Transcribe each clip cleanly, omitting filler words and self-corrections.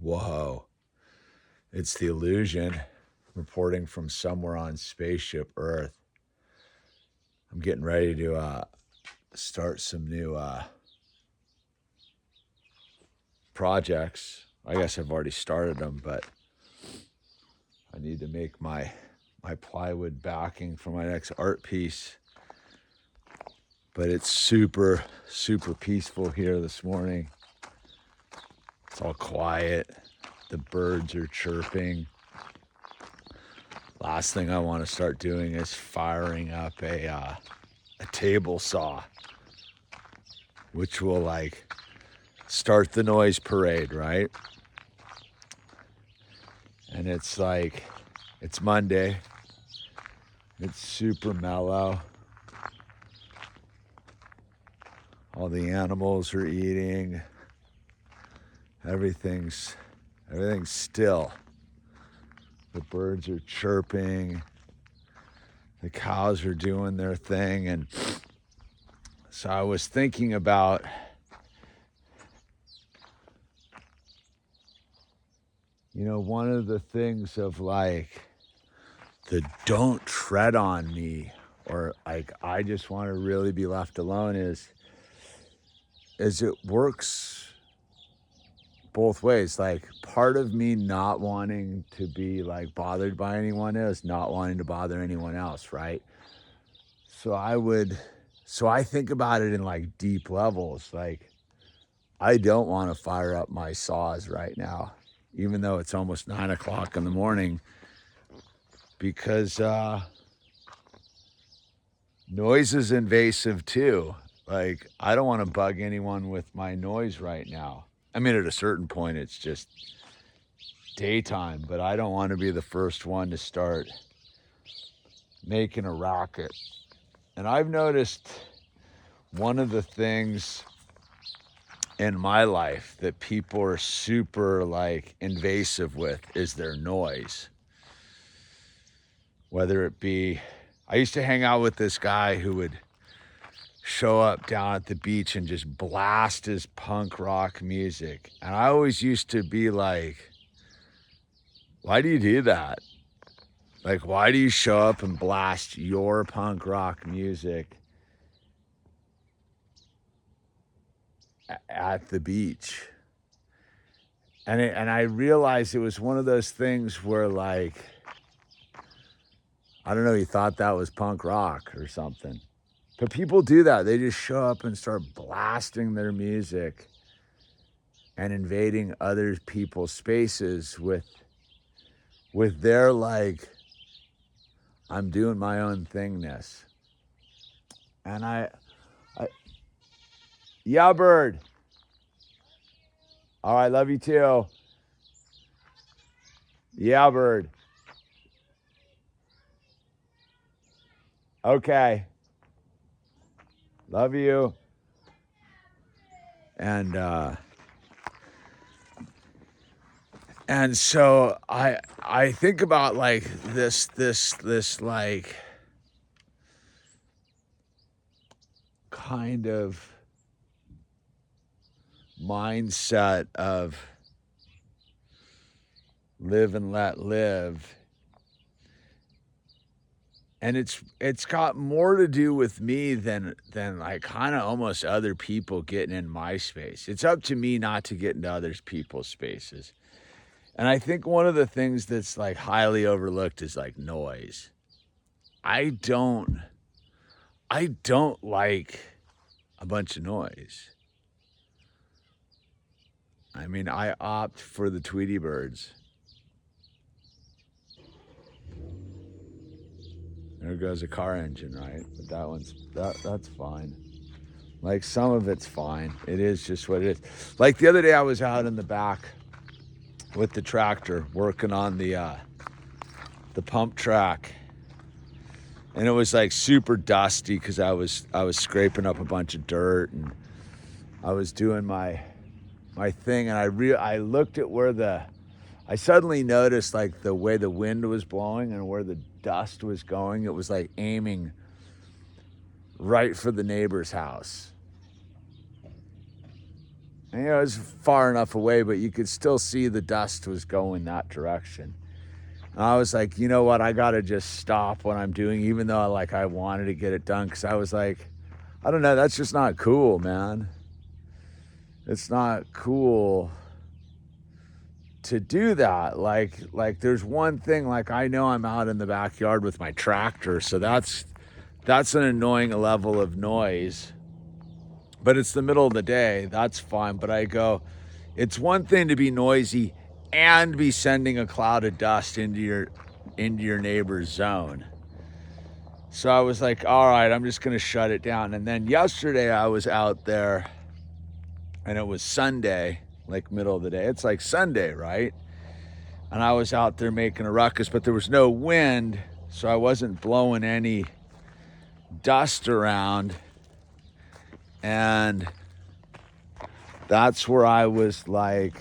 Whoa. It's the illusion reporting from somewhere on spaceship Earth. I'm getting ready to start some new projects. I guess I've already started them, but I need to make my plywood backing for my next art piece. But it's super, super peaceful here this morning. It's all quiet. The birds are chirping. Last thing I want to start doing is firing up a table saw, which will like start the noise parade, right? And it's like, it's Monday. It's super mellow. All the animals are eating. Everything's still. The birds are chirping. The cows are doing their thing. And so I was thinking about one of the things of like the don't tread on me, or like I just want to really be left alone is it works both ways. Like part of me not wanting to be like bothered by anyone is not wanting to bother anyone else, right? So I think about it in like deep levels. Like I don't want to fire up my saws right now, even though it's almost 9 o'clock in the morning, because noise is invasive too. Like I don't want to bug anyone with my noise right now. I mean, at a certain point, it's just daytime, but I don't want to be the first one to start making a racket. And I've noticed one of the things in my life that people are super like invasive with is their noise. Whether it be, I used to hang out with this guy who would show up down at the beach and just blast his punk rock music. And I always used to be like, why do you do that? Like, why do you show up and blast your punk rock music at the beach? And I realized it was one of those things where like, I don't know, he thought that was punk rock or something. But people do that. They just show up and start blasting their music and invading other people's spaces with their like, I'm doing my own thingness. And yeah, bird. All right, love you too. Yeah, bird. Okay. Love you. And so I think about like this like kind of mindset of live and let live. And it's got more to do with me than like kind of almost other people getting in my space. It's up to me not to get into other people's spaces. And I think one of the things that's like highly overlooked is like noise. I don't like a bunch of noise. I mean, I opt for the Tweety birds. There goes a car engine, right? But that's fine. Like some of it's fine. It is just what it is. Like the other day I was out in the back with the tractor working on the pump track. And it was like super dusty because I was scraping up a bunch of dirt and I was doing my thing, and I looked at where I suddenly noticed like the way the wind was blowing and where the dust was going. It was like aiming right for the neighbor's house. And, it was far enough away, but you could still see the dust was going that direction. And I was like, you know what? I got to just stop what I'm doing, even though I wanted to get it done. Because I was like, I don't know. That's just not cool, man. It's not cool to do that. Like there's one thing, I know I'm out in the backyard with my tractor, so that's an annoying level of noise, but it's the middle of the day, that's fine. But I go, it's one thing to be noisy and be sending a cloud of dust into your neighbor's zone. So I was like, all right, I'm just gonna shut it down. And then yesterday I was out there and it was Sunday, like middle of the day. It's like Sunday, right? And I was out there making a ruckus, but there was no wind, so I wasn't blowing any dust around. And that's where I was like,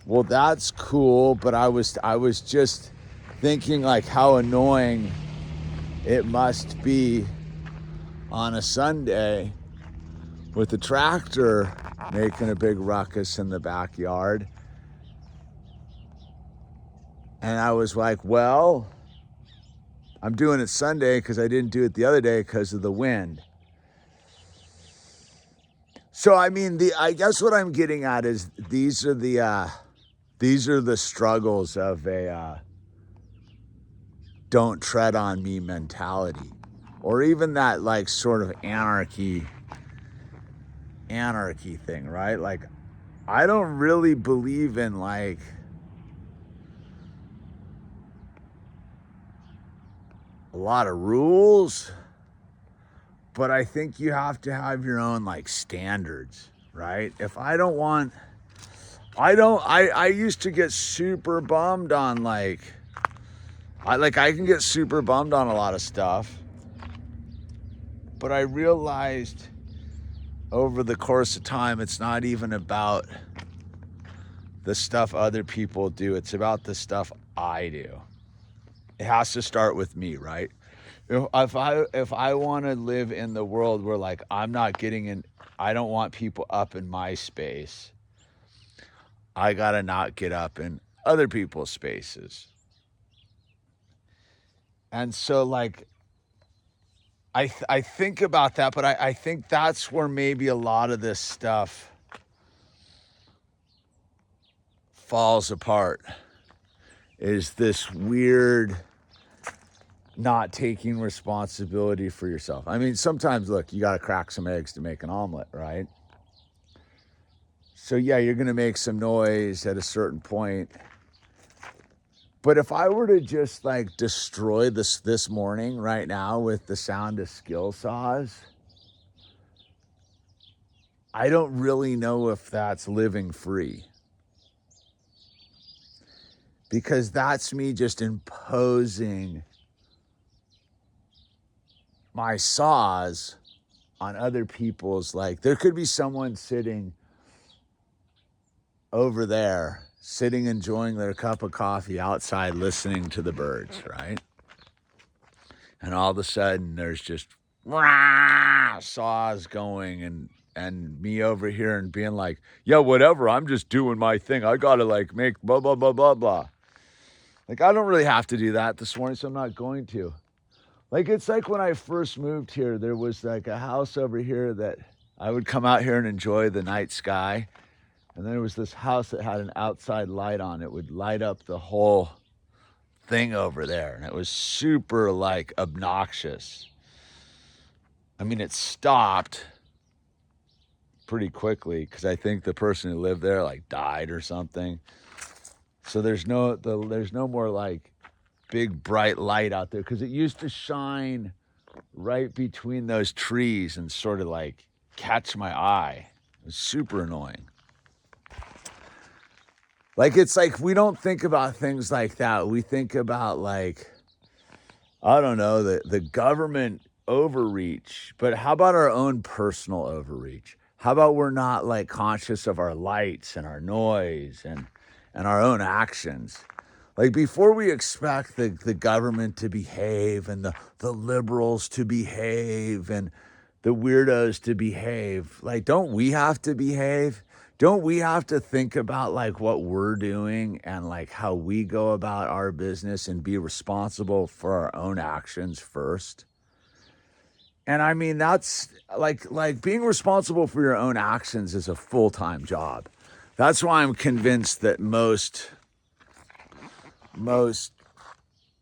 well, that's cool, but I was just thinking how annoying it must be on a Sunday with the tractor making a big ruckus in the backyard. And I was like, well, I'm doing it Sunday because I didn't do it the other day because of the wind. So I mean, I guess what I'm getting at is these are the struggles of a don't tread on me mentality, or even that sort of anarchy thing, right? I don't really believe in a lot of rules, but I think you have to have your own standards, right? If I don't want, I used to get super bummed on I can get super bummed on a lot of stuff, but I realized over the course of time, it's not even about the stuff other people do. It's about the stuff I do. It has to start with me, right? If I want to live in the world where I'm not getting in, I don't want people up in my space, I gotta not get up in other people's spaces. And so I think about that, but I think that's where maybe a lot of this stuff falls apart, is this weird not taking responsibility for yourself. I mean, sometimes, look, you got to crack some eggs to make an omelet, right? So yeah, you're going to make some noise at a certain point. But if I were to just destroy this morning right now with the sound of skill saws, I don't really know if that's living free. Because that's me just imposing my saws on other people's. There could be someone sitting over there, sitting enjoying their cup of coffee outside listening to the birds, right? And all of a sudden there's just saws going, and me over here and being like, yeah, whatever, I'm just doing my thing. I gotta make blah blah blah blah blah. I don't really have to do that this morning, so I'm not going to. It's when I first moved here, there was a house over here that I would come out here and enjoy the night sky. And then there was this house that had an outside light on. It would light up the whole thing over there. And it was super obnoxious. I mean, it stopped pretty quickly because I think the person who lived there died or something. So there's no more big bright light out there, because it used to shine right between those trees and sort of catch my eye. It was super annoying. It's we don't think about things like that. We think about I don't know, the government overreach, but how about our own personal overreach? How about we're not conscious of our lights and our noise and our own actions? Before we expect the government to behave and the liberals to behave and the weirdos to behave. Like, don't we have to behave? Don't we have to think about like what we're doing and like how we go about our business and be responsible for our own actions first? And I mean, that's like being responsible for your own actions is a full-time job. That's why I'm convinced that most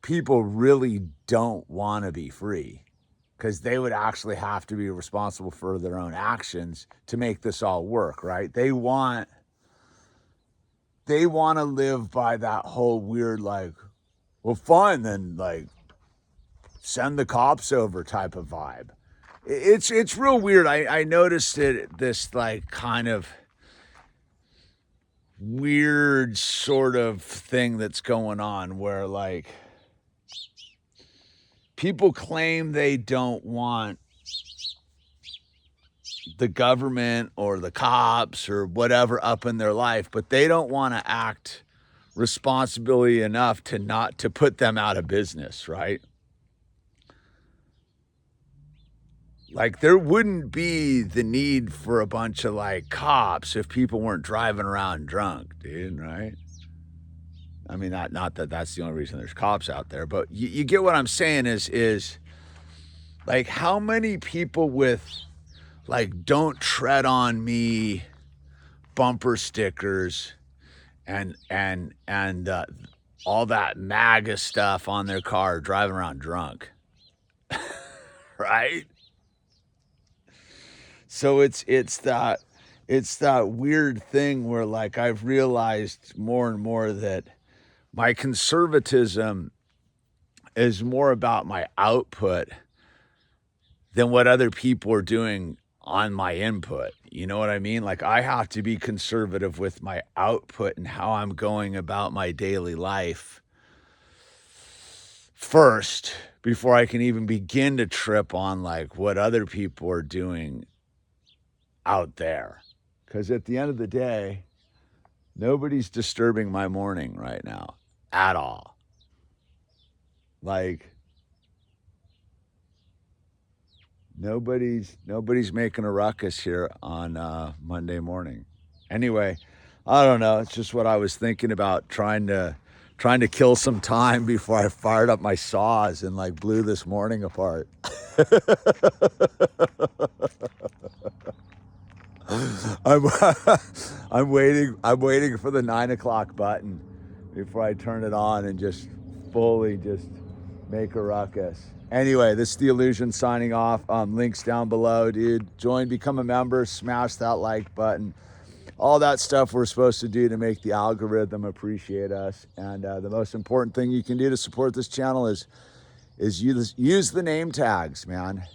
people really don't want to be free, because they would actually have to be responsible for their own actions to make this all work, right? They want to live by that whole weird, like, well, fine, then like send the cops over type of vibe. It's real weird. I noticed it, this like kind of weird sort of thing that's going on where like people claim they don't want the government or the cops or whatever up in their life, but they don't want to act responsibility enough to not to put them out of business, right? Like, there wouldn't be the need for a bunch of like cops if people weren't driving around drunk, dude, right? I mean, not that that's the only reason there's cops out there, but you get what I'm saying is like, how many people with like "Don't Tread on Me" bumper stickers and all that MAGA stuff on their car driving around drunk, right? So it's that weird thing where like I've realized more and more that my conservatism is more about my output than what other people are doing on my input. You know what I mean? Like, I have to be conservative with my output and how I'm going about my daily life first before I can even begin to trip on like what other people are doing out there. Because at the end of the day, nobody's disturbing my morning right now at all. Like, nobody's making a ruckus here on Monday morning. Anyway, I don't know. It's just what I was thinking about, trying to kill some time before I fired up my saws and like blew this morning apart. I'm waiting for the 9 o'clock button before I turn it on and just fully just make a ruckus. Anyway, this is The Illusion signing off. Links down below, dude. Join, become a member, smash that like button. All that stuff we're supposed to do to make the algorithm appreciate us. And the most important thing you can do to support this channel is use the name tags, man.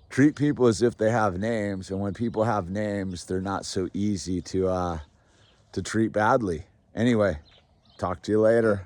Treat people as if they have names, and when people have names, they're not so easy to treat badly. Anyway, talk to you later.